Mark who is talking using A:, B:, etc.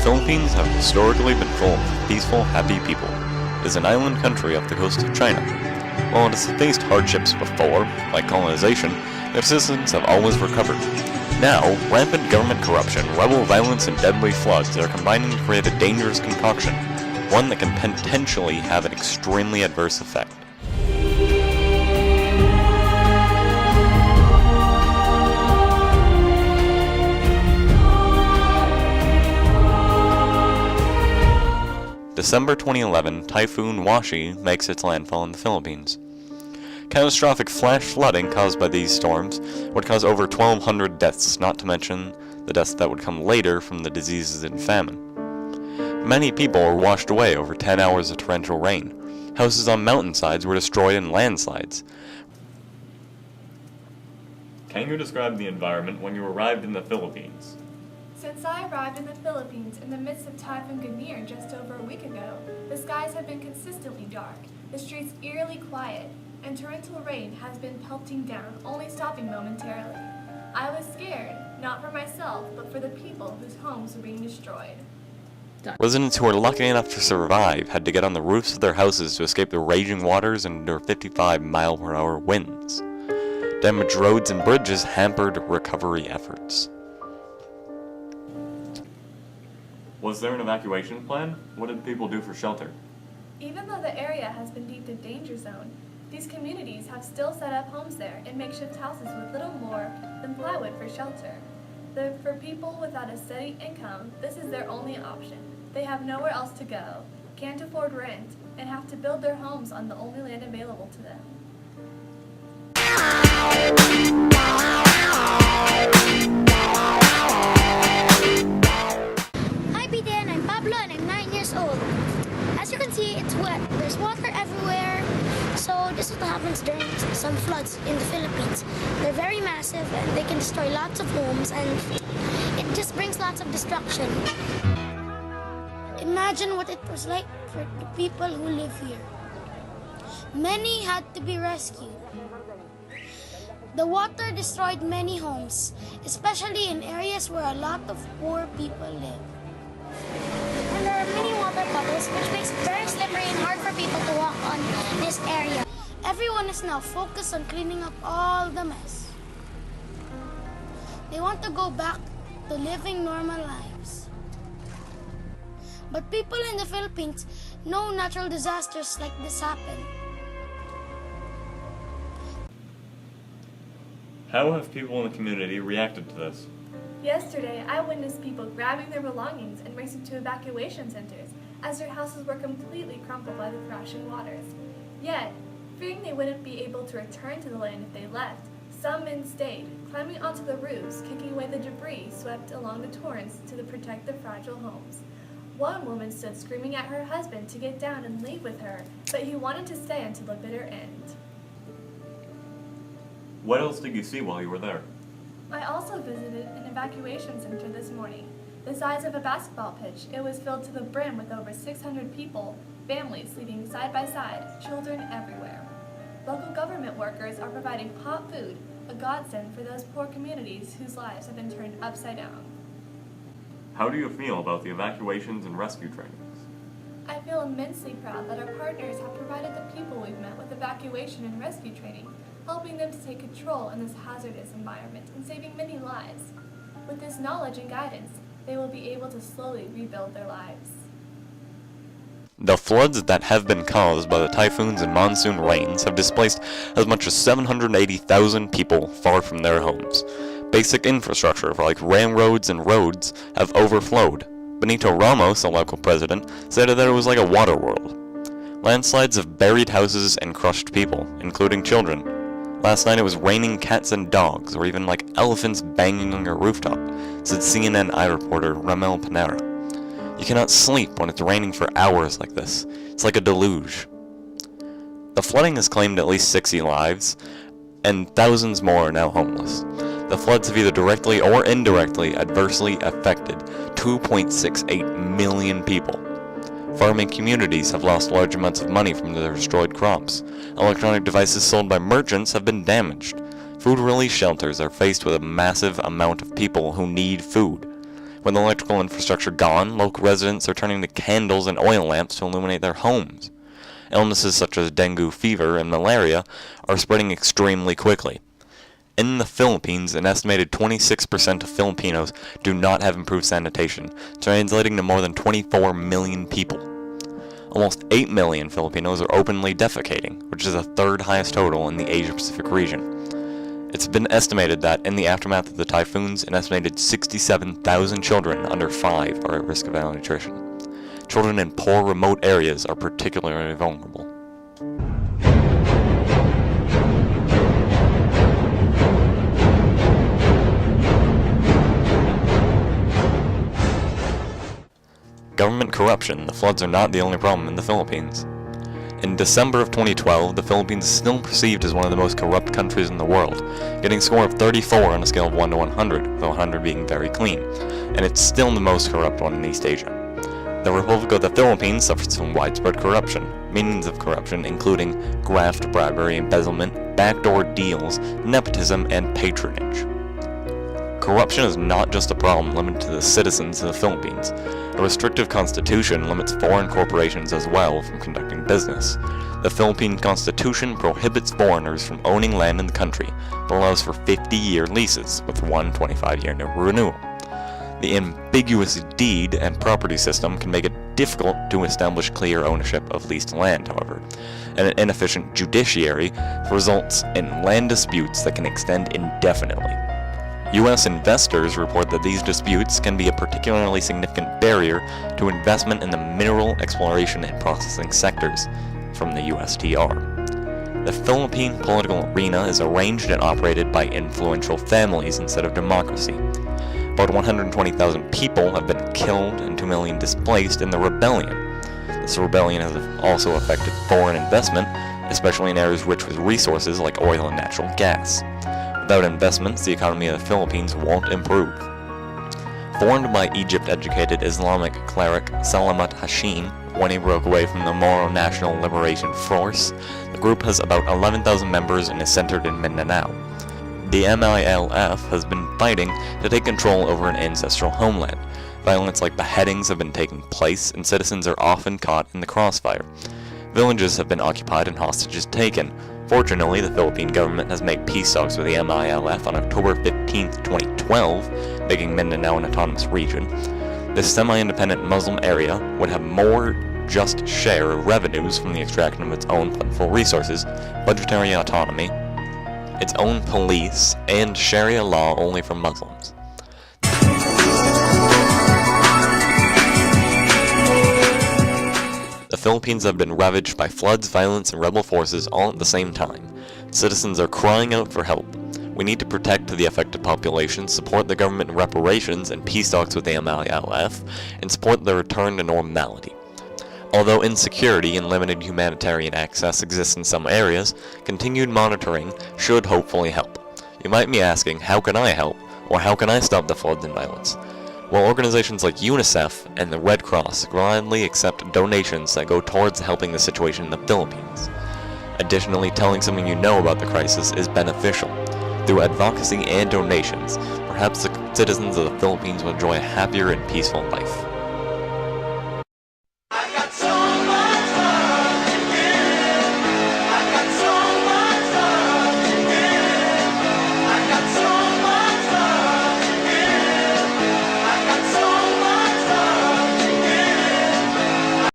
A: Philippines have historically been full of peaceful, happy people. It is an island country off the coast of China. While it has faced hardships before, like colonization, their citizens have always recovered. Now, rampant government corruption, rebel violence, and deadly floods are combining to create a dangerous concoction, one that can potentially have an extremely adverse effect. December 2011, Typhoon Washi makes its landfall in the Philippines. Catastrophic flash flooding caused by these storms would cause over 1,200 deaths, not to mention the deaths that would come later from the diseases and famine. Many people were washed away over 10 hours of torrential rain. Houses on mountainsides were destroyed in landslides. Can you describe the environment when you arrived in the Philippines?
B: Since I arrived in the Philippines in the midst of Typhoon Ganeer just over a week ago, the skies have been consistently dark, the streets eerily quiet, and torrential rain has been pelting down, only stopping momentarily. I was scared, not for myself, but for the people whose homes were being destroyed.
A: Residents who were lucky enough to survive had to get on the roofs of their houses to escape the raging waters and endure 55-mile-per-hour winds. Damaged roads and bridges hampered recovery efforts. Was there an evacuation plan? What did people do for shelter?
B: Even though the area has been deemed a danger zone, these communities have still set up homes there in makeshift houses with little more than plywood for shelter. For people without a steady income, this is their only option. They have nowhere else to go, can't afford rent, and have to build their homes on the only land available to them.
C: As you can see, it's wet. There's water everywhere. So this is what happens during some floods in the Philippines. They're very massive and they can destroy lots of homes, and it just brings lots of destruction. Imagine what it was like for the people who live here. Many had to be rescued. The water destroyed many homes, especially in areas where a lot of poor people live. And there are many water puddles, which makes it very slippery and hard for people to walk on this area. Everyone is now focused on cleaning up all the mess. They want to go back to living normal lives. But people in the Philippines know natural disasters like this happen.
A: How have people in the community reacted to this?
B: Yesterday, I witnessed people grabbing their belongings and racing to evacuation centers as their houses were completely crumpled by the crashing waters. Yet, fearing they wouldn't be able to return to the land if they left, some men stayed, climbing onto the roofs, kicking away the debris swept along the torrents to protect their fragile homes. One woman stood screaming at her husband to get down and leave with her, but he wanted to stay until the bitter end.
A: What else did you see while you were there?
B: I also visited an evacuation center this morning. The size of a basketball pitch, it was filled to the brim with over 600 people, families sleeping side by side, children everywhere. Local government workers are providing hot food, a godsend for those poor communities whose lives have been turned upside down.
A: How do you feel about the evacuations and rescue trainings?
B: I feel immensely proud that our partners have provided the people we've met with evacuation and rescue training, helping them to take control in this hazardous environment and saving many lives. With this knowledge and guidance, they will be able to slowly rebuild their lives.
A: The floods that have been caused by the typhoons and monsoon rains have displaced as much as 780,000 people far from their homes. Basic infrastructure like railroads and roads have overflowed. Benito Ramos, the local president, said that it was like a water world. Landslides have buried houses and crushed people, including children. Last night it was raining cats and dogs, or even like elephants banging on your rooftop, said CNN eye reporter Ramel Panera. You cannot sleep when it's raining for hours like this. It's like a deluge. The flooding has claimed at least 60 lives, and thousands more are now homeless. The floods have either directly or indirectly adversely affected 2.68 million people. Farming communities have lost large amounts of money from their destroyed crops. Electronic devices sold by merchants have been damaged. Food relief shelters are faced with a massive amount of people who need food. With electrical infrastructure gone, local residents are turning to candles and oil lamps to illuminate their homes. Illnesses such as dengue fever and malaria are spreading extremely quickly. In the Philippines, an estimated 26% of Filipinos do not have improved sanitation, translating to more than 24 million people. Almost 8 million Filipinos are openly defecating, which is the third highest total in the Asia-Pacific region. It's been estimated that in the aftermath of the typhoons, an estimated 67,000 children under 5 are at risk of malnutrition. Children in poor, remote areas are particularly vulnerable. Government corruption. The floods are not the only problem in the Philippines. In December of 2012, the Philippines is still perceived as one of the most corrupt countries in the world, getting a score of 34 on a scale of 1 to 100, with 100 being very clean, and it's still the most corrupt one in East Asia. The Republic of the Philippines suffers from widespread corruption, means of corruption including graft, bribery, embezzlement, backdoor deals, nepotism, and patronage. Corruption is not just a problem limited to the citizens of the Philippines. A restrictive constitution limits foreign corporations as well from conducting business. The Philippine Constitution prohibits foreigners from owning land in the country, but allows for 50-year leases, with one 25-year renewal. The ambiguous deed and property system can make it difficult to establish clear ownership of leased land, however, and an inefficient judiciary results in land disputes that can extend indefinitely. U.S. investors report that these disputes can be a particularly significant barrier to investment in the mineral exploration and processing sectors from the USTR. The Philippine political arena is arranged and operated by influential families instead of democracy. About 120,000 people have been killed and 2 million displaced in the rebellion. This rebellion has also affected foreign investment, especially in areas rich with resources like oil and natural gas. Without investments, the economy of the Philippines won't improve. Formed by Egypt-educated Islamic cleric Salamat Hashim when he broke away from the Moro National Liberation Force, the group has about 11,000 members and is centered in Mindanao. The MILF has been fighting to take control over an ancestral homeland. Violence like beheadings have been taking place, and citizens are often caught in the crossfire. Villages have been occupied and hostages taken. Fortunately, the Philippine government has made peace talks with the MILF on October 15, 2012, making Mindanao an autonomous region. This semi-independent Muslim area would have more just share of revenues from the extraction of its own plentiful resources, budgetary autonomy, its own police, and Sharia law only for Muslims. The Philippines have been ravaged by floods, violence, and rebel forces all at the same time. Citizens are crying out for help. We need to protect the affected population, support the government in reparations and peace talks with the MILF, and support the return to normality. Although insecurity and limited humanitarian access exists in some areas, continued monitoring should hopefully help. You might be asking, how can I help? Or how can I stop the floods and violence? Well, organizations like UNICEF and the Red Cross gladly accept donations that go towards helping the situation in the Philippines. Additionally, telling someone you know about the crisis is beneficial. Through advocacy and donations, perhaps the citizens of the Philippines will enjoy a happier and peaceful life.